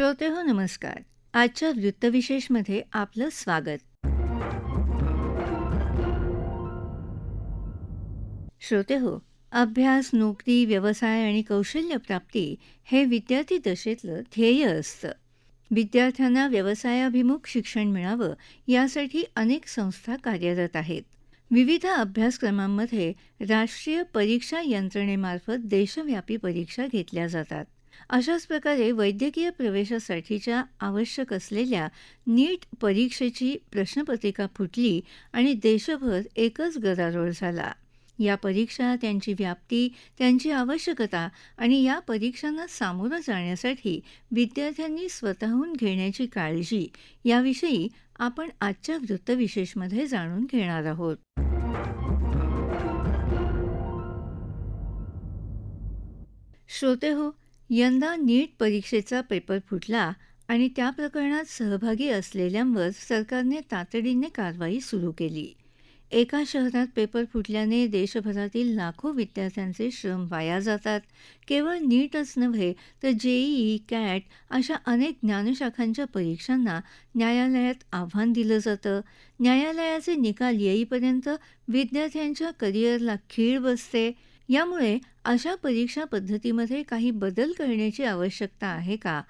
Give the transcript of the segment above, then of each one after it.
श्रोतेहो नमस्कार. आजच्या वृत्तविशेषमध्ये आपलं स्वागत. श्रोतेहो, अभ्यास, नोकरी, व्यवसाय आणि कौशल्यप्राप्ती हे विद्यार्थी दशेतलं ध्येय असतं. विद्यार्थ्यांना व्यवसायाभिमुख शिक्षण मिळावं यासाठी अनेक संस्था कार्यरत आहेत. विविध अभ्यासक्रमांमध्ये राष्ट्रीय परीक्षा यंत्रणेमार्फत देशव्यापी परीक्षा घेतल्या जातात. अशाच प्रकारे वैद्यकीय प्रवेशासाठीच्या आवश्यक असलेल्या नीट परीक्षेची प्रश्नपत्रिका फुटली आणि देशभर एकच गदारोळ झाला. या परीक्षा, त्यांची व्याप्ती, त्यांची आवश्यकता आणि या परीक्षांना सामोरं जाण्यासाठी विद्यार्थ्यांनी स्वतःहून घेण्याची काळजी याविषयी आपण आजच्या वृत्तविशेषमध्ये जाणून घेणार आहोत. श्रोतेहो, यंदा नीट परीक्षेचा पेपर फुटला आणि त्या प्रकरणात सहभागी असलेल्यांवर सरकारने तातडीने कारवाई सुरू केली. एका शहरात पेपर फुटल्याने देशभरातील लाखो विद्यार्थ्यांचे श्रम वाया जातात. केवळ नीटच नव्हे तर जेईई, कॅट अशा अनेक ज्ञानशाखांच्या परीक्षांना न्यायालयात आव्हान दिलं जातं. न्यायालयाचे निकाल येईपर्यंत विद्यार्थ्यांच्या करिअरला खीळ बसते. यामुळे अशा परीक्षा पद्धतीमध्ये काही बदल करण्याची आवश्यकता आहे का?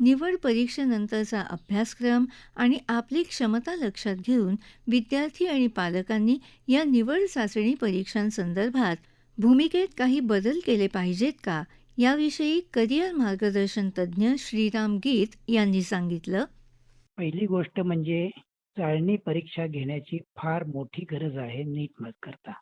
निवड परीक्षेनंतरचा अभ्यासक्रम आणि आपली क्षमता लक्षात घेऊन विद्यार्थी आणि पालकांनी या निवड चाचणी परीक्षांसंदर्भात भूमिकेत काही बदल केले पाहिजेत का? याविषयी करिअर मार्गदर्शन तज्ज्ञ श्रीराम गीत यांनी सांगितलं. पहिली गोष्ट म्हणजे चाळणी परीक्षा घेण्याची फार मोठी गरज आहे नीट करता.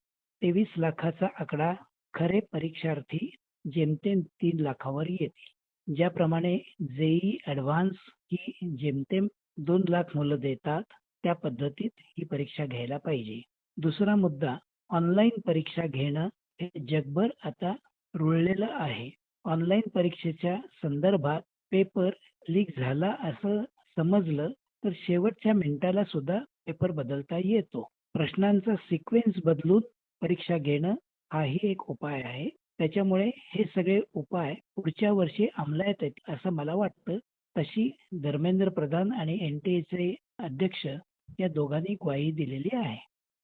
23 लाखाचा आकडा खरे परीक्षार्थी जेमतेम 3 लाखावर येतील. ज्याप्रमाणे जेईई ॲडव्हान्स ही जेमतेम 2 लाख मुलं देतात, त्या पद्धतीत ही परीक्षा घ्यायला पाहिजे. दुसरा मुद्दा, ऑनलाईन परीक्षा घेणं हे जगभर आता रुळलेलं आहे. ऑनलाईन परीक्षेच्या संदर्भात पेपर लीक झाला असं समजलं तर शेवटच्या मिनिटाला सुद्धा पेपर बदलता येतो. प्रश्नांचा सिक्वेन्स बदलून परीक्षा घेणं हाही एक उपाय आहे. त्याच्यामुळे हे सगळे उपाय पुढच्या वर्षी अंमलात येतील असं मला वाटतं. तशी धर्मेंद्र प्रधान आणि NTA अध्यक्ष या दोघांनी ग्वाही दिलेली आहे.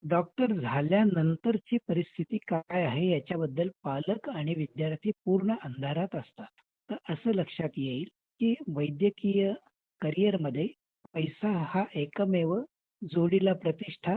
डॉक्टर झाल्यानंतरची परिस्थिती काय आहे याच्याबद्दल पालक आणि विद्यार्थी पूर्ण अंधारात असतात. तर असं लक्षात येईल की वैद्यकीय करिअरमध्ये पैसा हा एकमेव, जोडीला प्रतिष्ठा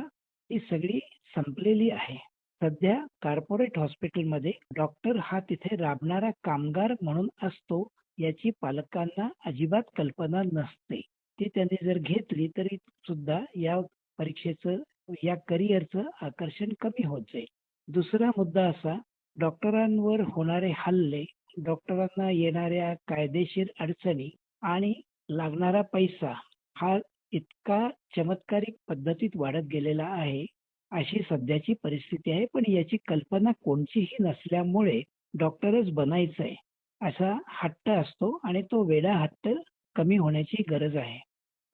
ही सगळी संपलेली आहे. सध्या कॉर्पोरेट हॉस्पिटलमध्ये डॉक्टर हा तिथे राबणारा कामगार म्हणून असतो याची पालकांना अजिबात कल्पना नसते. ती त्यांनी जर घेतली तरी सुद्धा या परीक्षेचं, या करिअरचं आकर्षण कमी होत जाईल. दुसरा मुद्दा असा, डॉक्टरांवर होणारे हल्ले, डॉक्टरांना येणाऱ्या कायदेशीर अडचणी आणि लागणारा पैसा हा इतका चमत्कारिक पद्धतीत वाढत गेलेला आहे. अशी सध्याची परिस्थिती आहे. पण याची कल्पना कोणचीही नसल्यामुळे डॉक्टरच बनायचंय असा हट्ट असतो आणि तो वेडा हट्ट कमी होण्याची गरज आहे.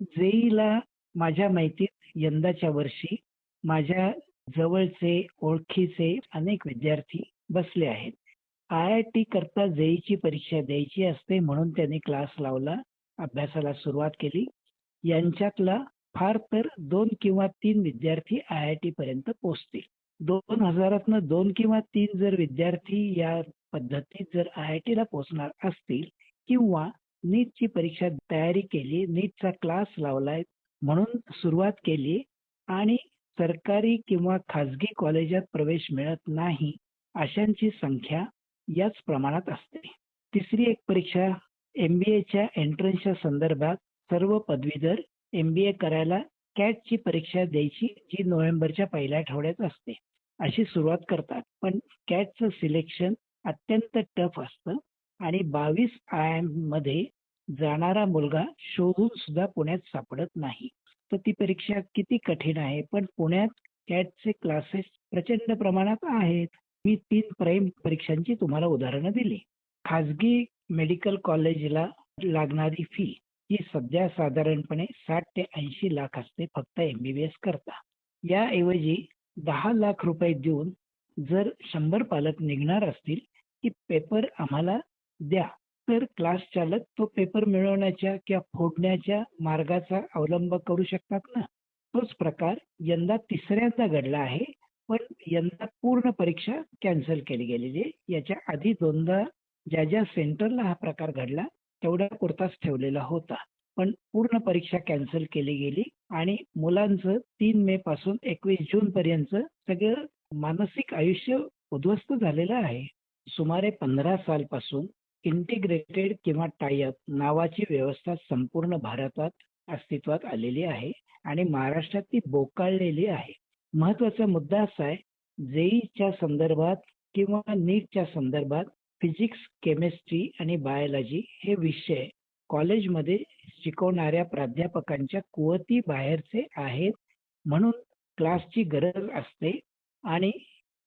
जेईला माझ्या माहितीत यंदाच्या वर्षी माझ्या जवळचे, ओळखीचे अनेक विद्यार्थी बसले आहेत. IIT करता जेईची परीक्षा द्यायची असते म्हणून त्यांनी क्लास लावला, अभ्यासाला सुरुवात केली. यांच्यातला फार तर 2 किंवा 3 विद्यार्थी IIT पर्यंत पोहोचतील. 2000तनं 2 किंवा 3 जर विद्यार्थी या पद्धतीत जर IITला पोहोचणार असतील किंवा नीटची परीक्षा तयारी केली, नीटचा क्लास लावलाय म्हणून सुरुवात केली आणि सरकारी किंवा खाजगी कॉलेजात प्रवेश मिळत नाही, अशांची संख्या याच प्रमाणात असते. तिसरी एक परीक्षा MBAच्या एंट्रन्सच्या संदर्भात सर्व पदवीधर MBA करायला कॅटची परीक्षा द्यायची, जी नोव्हेंबरच्या पहिल्या आठवड्यात असते, अशी सुरुवात करतात. पण कॅटचं सिलेक्शन अत्यंत टफ असतं आणि 22 IIMमध्ये जाणारा मुलगा शोधून सुद्धा पुण्यात सापडत नाही. तर ती परीक्षा किती कठीण आहे. पण पुण्यात कॅटचे क्लासेस प्रचंड प्रमाणात आहेत. मी 3 प्राईम परीक्षांची तुम्हाला उदाहरणं दिली. खाजगी मेडिकल कॉलेजला लागणारी फी ही सध्या साधारणपणे 60 ते 80 लाख असते फक्त MBBS करता. याऐवजी 10 लाख रुपये देऊन जर 100 पालक निघणार असतील की पेपर आम्हाला द्या तर क्लास चालक तो पेपर मिळवण्याच्या किंवा फोडण्याच्या मार्गाचा अवलंब करू शकतात ना. तोच प्रकार यंदा तिसऱ्यांदा घडला आहे. पण यंदा पूर्ण परीक्षा कॅन्सल केली गेलेली आहे. याच्या आधी 2दा ज्या सेंटरला हा प्रकार घडला, तेवढ्यापुरताच ठेवलेला होता. पण पूर्ण परीक्षा कॅन्सल केली गेली आणि मुलांचं 3 मे पासून 21 जून पर्यंतचं सगळं मानसिक आयुष्य उद्ध्वस्त झालेलं आहे. सुमारे 15 सालपासून इंटिग्रेटेड किंवा टाय अप नावाची व्यवस्था संपूर्ण भारतात अस्तित्वात आलेली आहे आणि महाराष्ट्रात ती बोकाळलेली आहे. महत्त्वाचा मुद्दा असा आहे, जेईच्या संदर्भात किंवा नीटच्या संदर्भात फिजिक्स, केमिस्ट्री आणि बायोलॉजी हे विषय कॉलेजमध्ये शिकवणाऱ्या प्राध्यापकांच्या कुवती बाहेरचे आहेत, म्हणून क्लासची गरज असते आणि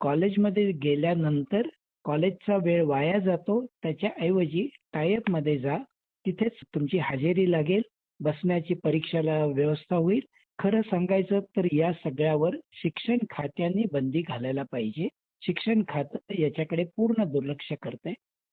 कॉलेजमध्ये गेल्यानंतर कॉलेजचा वेळ वाया जातो. त्याच्याऐवजी टाय-अपमध्ये जा. तिथेच तुमची हजेरी लागेल, बसण्याची परीक्षेला व्यवस्था होईल. खरं सांगायचं तर या सगळ्यावर शिक्षण खात्याने बंदी घालायला पाहिजे. शिक्षण खातं याच्याकडे पूर्ण दुर्लक्ष करतंय.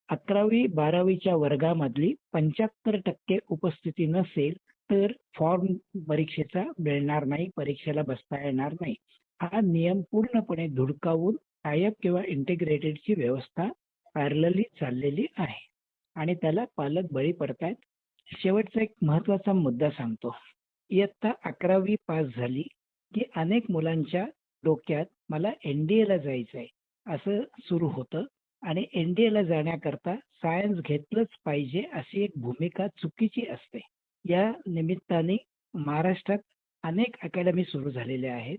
11वी-12वीच्या वर्गामधली 75% उपस्थिती नसेल, तर फॉर्म परीक्षेचा मिळणार नाही, परीक्षेला बसता येणार नाही. हा नियम पूर्णपणे धुडकावून टाय-अप किंवा इंटिग्रेटेडची व्यवस्था पॅरलली चाललेली आहे आणि त्याला पालक बळी पडतायत. शेवटचा एक महत्त्वाचा मुद्दा सांगतो. इयत्ता 11वी पास झाली, की अनेक मुलांच्या डोक्यात मला एन-डी-एला जायचंय असं सुरू होतं आणि एन-डी-एला जाण्याकरता सायन्स घेतलंच पाहिजे अशी एक भूमिका चुकीची असते. या निमित्ताने महाराष्ट्रात अनेक अकॅडमी सुरू झालेल्या आहेत.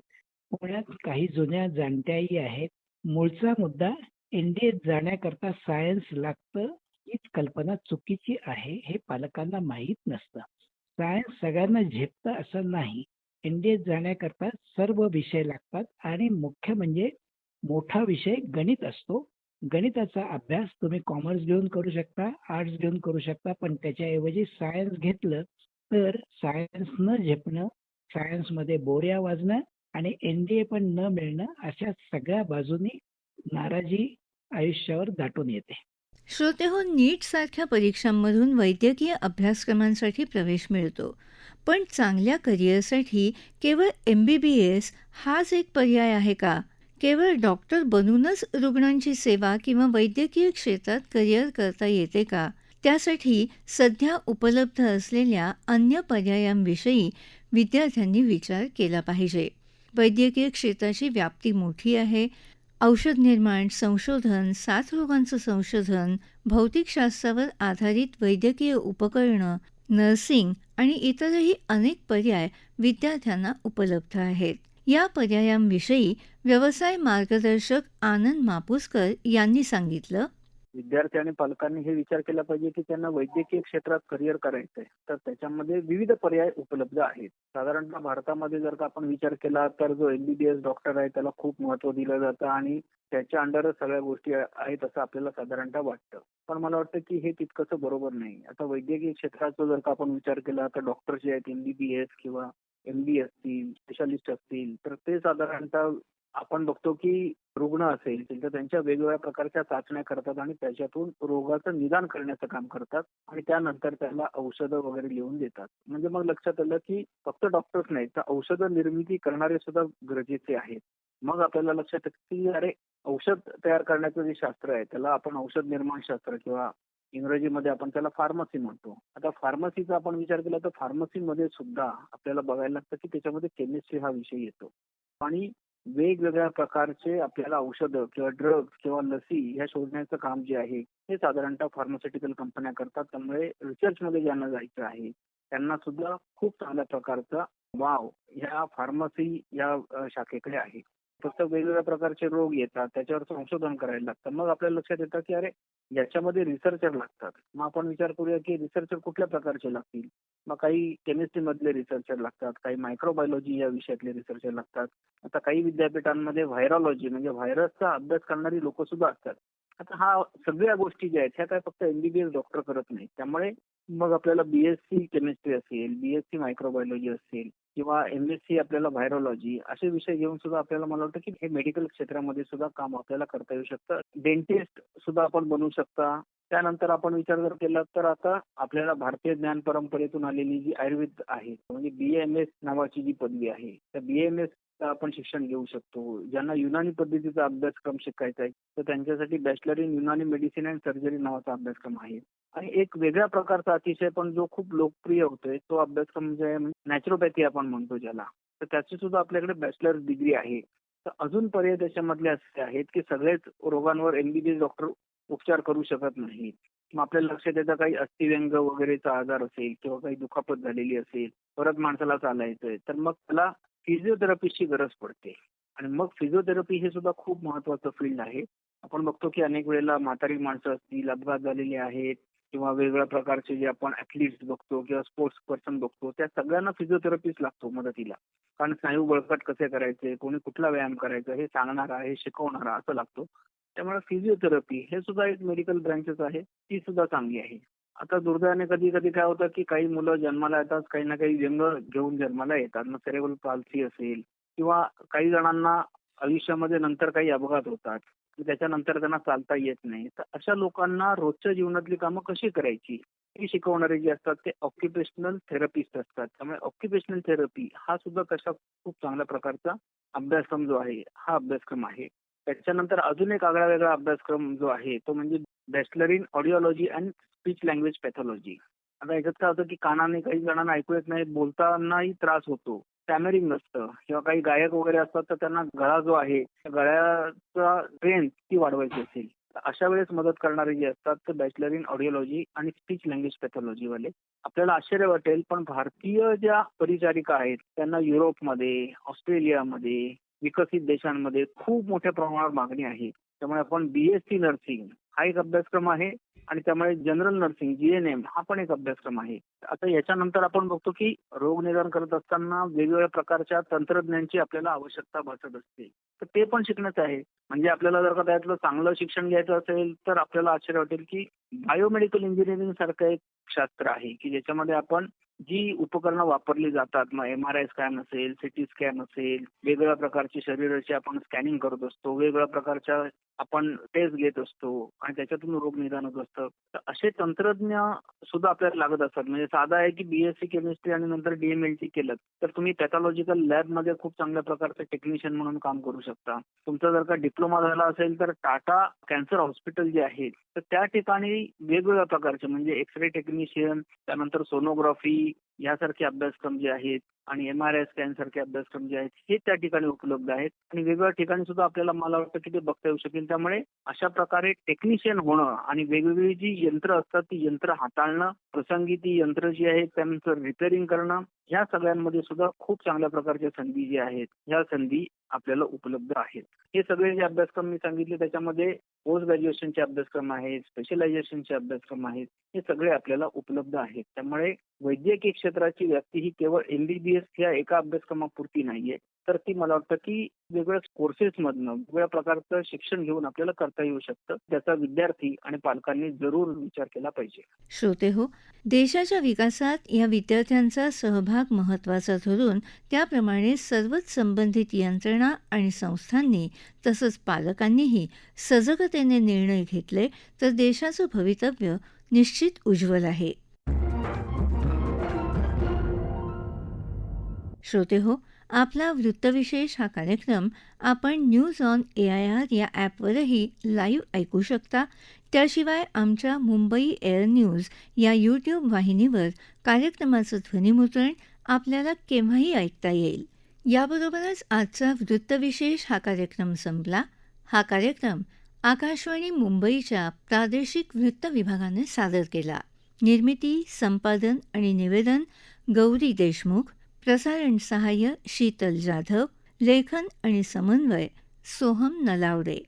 पुण्यात काही जुन्या जाणत्याही आहेत. मूळचा मुद्दा एन-डी-एत जाण्याकरता सायन्स लागतं हीच कल्पना चुकीची आहे, हे पालकांना माहीत नसतं. सायन्स सगळ्यांना झेपतं असं नाही. एन-डी-एत जाण्याकरता सर्व विषय लागतात आणि मुख्य म्हणजे मोठा विषय गणित असतो. गणिताचा अभ्यास तुम्ही कॉमर्स घेऊन करू शकता, आर्ट्स घेऊन करू शकता, पण त्याच्याऐवजी सायन्स घेतलं तर सायन्स न झेपणं, सायन्समध्ये बोऱ्या वाजणं आणि एन-डी-ए पण न मिळणं अशा सगळ्या बाजूनी नाराजी आयुष्यावर दाटून येते. श्रोतेहो, नीटसारख्या परीक्षांमधून वैद्यकीय अभ्यासक्रमांसाठी प्रवेश मिळतो. पण चांगल्या करिअरसाठी केवळ MBBS हाच एक पर्याय आहे का? केवळ डॉक्टर बनूनच रुग्णांची सेवा किंवा वैद्यकीय क्षेत्रात करिअर करता येते का? त्यासाठी सध्या उपलब्ध असलेल्या अन्य पर्यायांविषयी विद्यार्थ्यांनी विचार केला पाहिजे. वैद्यकीय क्षेत्राची व्याप्ती मोठी आहे. औषध निर्माण, संशोधन, साथरोगांचं संशोधन, भौतिकशास्त्रावर आधारित वैद्यकीय उपकरणं, नर्सिंग आणि इतरही अनेक पर्याय विद्यार्थ्यांना उपलब्ध आहेत. या पर्यायांविषयी व्यवसाय मार्गदर्शक आनंद मापुसकर यांनी सांगितलं. विद्यार्थी आणि पालकांनी हे विचार केला पाहिजे की त्यांना वैद्यकीय क्षेत्रात करिअर करायचंय तर त्याच्यामध्ये विविध पर्याय उपलब्ध आहेत. साधारणतः भारतामध्ये जर का आपण विचार केला तर जो MBBS डॉक्टर आहे त्याला खूप महत्व दिलं जातं आणि त्याच्या अंडरच सगळ्या गोष्टी आहेत असं आपल्याला साधारणतः वाटतं. पण मला वाटतं की हे तितकंसं बरोबर नाही. आता वैद्यकीय क्षेत्राचा जर का आपण विचार केला तर डॉक्टर जे आहेत MBBS किंवा MD असतील, स्पेशालिस्ट असतील तर ते साधारणतः आपण बघतो की रुग्ण असेल तर त्यांच्या वेगवेगळ्या प्रकारच्या चाचण्या करतात आणि त्याच्यातून रोगाचं निदान करण्याचं काम करतात आणि त्यानंतर त्याला औषधं वगैरे लिहून देतात. म्हणजे मग लक्षात आलं की फक्त डॉक्टर्स नाही तर औषधं निर्मिती करणारे सुद्धा गरजेचे आहेत. मग आपल्याला लक्षात येतं की अरे औषध तयार करण्याचं जे शास्त्र आहे त्याला आपण औषध निर्माण शास्त्र किंवा इंग्रजीमध्ये आपण त्याला फार्मसी म्हणतो. आता फार्मसीचा आपण विचार केला तर फार्मसीमध्ये सुद्धा आपल्याला बघायला लागतं की त्याच्यामध्ये केमिस्ट्री हा विषय येतो आणि वेगवेगळ्या प्रकारचे आपल्याला औषधं किंवा ड्रग्ज किंवा लसी ह्या शोधण्याचं काम जे आहे हे साधारणतः फार्मास्युटिकल कंपन्या करतात. त्यामुळे रिसर्चमध्ये ज्यांना जायचं आहे त्यांना सुद्धा खूप चांगल्या प्रकारचा वाव ह्या फार्मसी या शाखेकडे आहे. फक्त वेगवेगळ्या प्रकारचे रोग येतात त्याच्यावर संशोधन करायला लागतं. मग आपल्याला लक्षात येतं की अरे याच्यामध्ये रिसर्चर लागतात. मग आपण विचार करूया की रिसर्चर कुठल्या प्रकारचे लागतील. मग काही केमिस्ट्री मधले रिसर्चर लागतात, काही मायक्रोबायोलॉजी या विषयातले रिसर्चर लागतात. आता काही विद्यापीठांमध्ये व्हायरॉलॉजी म्हणजे व्हायरसचा अभ्यास करणारी लोक सुद्धा असतात. आता हा सगळ्या गोष्टी ज्या आहेत ह्या काय फक्त MBBS डॉक्टर करत नाही. त्यामुळे मग आपल्याला BSc केमिस्ट्री असेल, BSc मायक्रोबायोलॉजी असेल किंवा MSc आपल्याला व्हायरॉलॉजी असे विषय घेऊन सुद्धा आपल्याला मला वाटतं की हे मेडिकल क्षेत्रामध्ये सुद्धा काम आपल्याला करता येऊ शकतं. डेंटिस्ट सुद्धा आपण बनवू शकता. त्यानंतर आपण विचार जर केला तर आता आपल्याला भारतीय ज्ञान परंपरेतून आलेली जी आयुर्वेद आहे म्हणजे BAMS नावाची जी पदवी आहे त्या BAMS आपण शिक्षण घेऊ शकतो. ज्यांना युनानी पद्धतीचा अभ्यासक्रम शिकायचा आहे तर त्यांच्यासाठी bachelor in Unani medicine and surgery नावाचा अभ्यासक्रम आहे. आणि एक वेगळ्या प्रकारचा अतिशय पण जो खूप लोकप्रिय होतोय तो अभ्यासक्रम जो आहे नॅचरोपॅथी आपण म्हणतो ज्याला, तर त्याची सुद्धा आपल्याकडे बॅचलर डिग्री आहे. तर अजून पर्याय त्याच्यामधले असे आहेत की सगळेच रोगांवर MBBS डॉक्टर उपचार करू शकत नाहीत. मग आपल्या लक्षात येतं काही अस्थिव्यंग वगैरेचा आजार असेल किंवा काही दुखापत झालेली असेल, परत माणसाला चालायचंय, तर मग त्याला फिजिओथेरपिस्टची गरज पडते. आणि मग फिजिओथेरपी हे सुद्धा खूप महत्वाचं फील्ड आहे. आपण बघतो की अनेक वेळेला म्हातारी माणसं असतील, अपघात झालेले आहेत किंवा वेगवेगळ्या प्रकारचे जे आपण ऍथलीट्स बघतो किंवा स्पोर्ट्स पर्सन बघतो त्या सगळ्यांना फिजिओथेरपिस्ट लागतो मदतीला. कारण स्नायू बळकट कसे करायचे, कोणी कुठला व्यायाम करायचा हे सांगणारा हे शिकवणारा असं लागतो. त्यामुळे फिजिओथेरपी हे सुद्धा एक मेडिकल ब्रँचच आहे, ती सुद्धा चांगली आहे. आता दुर्दैवाने कधी कधी काय होतं की काही मुलं जन्माला येतात, काही ना काही व्यंग घेऊन जन्माला येतात. मग सेरेब्रल पाल्सी असेल किंवा काही जणांना आयुष्यामध्ये नंतर काही अपघात होतात, त्याच्यानंतर त्यांना चालता येत नाही. तर अशा लोकांना रोजच्या जीवनातली कामं कशी करायची हे शिकवणारे जे असतात ते ऑक्युपेशनल थेरपिस्ट असतात. त्यामुळे ऑक्युपेशनल थेरपी हा सुद्धा तशा खूप चांगल्या प्रकारचा अभ्यासक्रम जो आहे हा अभ्यासक्रम आहे. त्याच्यानंतर अजून एक आगळा वेगळा अभ्यासक्रम जो आहे तो म्हणजे bachelor in audiology and speech language pathology. आता याच्यात काय होतं की कानाने काही जणांना ऐकू येत नाही, बोलतानाही त्रास होतो, टॅमरिंग नसतं किंवा काही गायक वगैरे असतात तर त्यांना गळा जो आहे त्या गळ्याचा स्ट्रेंथ ती वाढवायची असेल तर अशा वेळेस मदत करणारे जे असतात ते बॅचलर इन ऑडिओलॉजी आणि स्पीच लँग्वेज पॅथॉलॉजी वाले. आपल्याला आश्चर्य वाटेल पण भारतीय ज्या परिचारिका आहेत त्यांना युरोपमध्ये, ऑस्ट्रेलियामध्ये, विकसित देशांमध्ये खूप मोठ्या प्रमाणावर मागणी आहे. त्यामुळे आपण BSc नर्सिंग हा एक अभ्यासक्रम आहे आणि त्यामुळे जनरल नर्सिंग GNM हा पण एक अभ्यासक्रम आहे. आता याच्यानंतर आपण बघतो की रोग निदान करत असताना वेगवेगळ्या प्रकारच्या तंत्रज्ञानाची आपल्याला आवश्यकता भासत असते, तर ते पण शिकण्याचं आहे. म्हणजे आपल्याला जर का त्यातलं चांगलं शिक्षण घ्यायचं असेल तर आपल्याला आश्चर्य वाटेल की बायोमेडिकल इंजिनिअरिंग सारखं एक शास्त्र आहे की ज्याच्यामध्ये आपण जी उपकरणं वापरली जातात, मग MRI स्कॅन असेल, CT स्कॅन असेल, वेगवेगळ्या प्रकारची शरीराची आपण स्कॅनिंग करत असतो, वेगवेगळ्या प्रकारच्या आपण टेस्ट घेत असतो आणि त्याच्यातून रोग निदान होत असतं. तर असे तंत्रज्ञ सुद्धा आपल्याला लागत असतात. म्हणजे साधा आहे की BSc केमिस्ट्री आणि नंतर DMLT केलं तर तुम्ही पॅथॉलॉजिकल लॅबमध्ये खूप चांगल्या प्रकारचे टेक्निशियन म्हणून काम करू शकता. तुमचा जर का डिप्लोमा झाला असेल तर टाटा कॅन्सर हॉस्पिटल जे आहे तर त्या ठिकाणी वेगवेगळ्या प्रकारचे म्हणजे एक्सरे टेक्निशियन, त्यानंतर सोनोग्राफी यासारखे अभ्यासक्रम जे आहेत आणि MRI स्कॅन सारखे अभ्यासक्रम जे आहेत हे त्या ठिकाणी उपलब्ध आहेत आणि वेगवेगळ्या ठिकाणी सुद्धा आपल्याला मला वाटतं की ते बघता येऊ शकेल. त्यामुळे अशा प्रकारे टेक्निशियन होणं आणि वेगवेगळी जी यंत्र असतात ती यंत्र हाताळणं, प्रसंगी ती यंत्र जी आहेत त्यांचं रिपेअरिंग करणं, ह्या सगळ्यांमध्ये सुद्धा खूप चांगल्या प्रकारच्या संधी ज्या आहेत ह्या संधी आपल्याला उपलब्ध आहेत. हे सगळे जे अभ्यासक्रम मी सांगितले त्याच्यामध्ये पोस्ट ग्रॅज्युएशनचे अभ्यासक्रम आहेत, स्पेशलायझेशनचे अभ्यासक्रम आहेत, हे सगळे आपल्याला उपलब्ध आहेत. त्यामुळे वैद्यकीय क्षेत्राची व्याप्ती ही केवळ MBBS या एका अभ्यासक्रमापुरती नाहीये, तर ती मला वाटतं की वेगवेगळ्या कोर्सेसमधनं वेगवेगळ्या प्रकारचं शिक्षण घेऊन आपल्याला करता येऊ शकतं. त्याचा विद्यार्थी आणि पालकांनी जरूर विचार केला पाहिजे. श्रोते हो, देशाच्या विकासात या विद्यार्थ्यांचा सहभाग महत्त्वाचा ठरून त्याप्रमाणे सर्वच संबंधित यंत्रणा आणि संस्थांनी तसंच पालकांनीही सजगतेने निर्णय घेतले तर देशाचं भवितव्य निश्चित उज्ज्वल आहे. श्रोते हो, आपला वृत्तविशेष हा कार्यक्रम आपण न्यूज ऑन AIR या ॲपवरही लाईव्ह ऐकू शकता. त्याशिवाय आमच्या मुंबई एअर न्यूज या यूट्यूब वाहिनीवर कार्यक्रमाचं ध्वनिमुद्रण आपल्याला केव्हाही ऐकता येईल. याबरोबरच आजचा वृत्तविशेष हा कार्यक्रम संपला. हा कार्यक्रम आकाशवाणी मुंबईच्या प्रादेशिक वृत्त विभागाने सादर केला. निर्मिती, संपादन आणि निवेदन गौरी देशमुख. प्रसारण सहाय्य शीतल जाधव. लेखन आणि समन्वय सोहम नलावडे.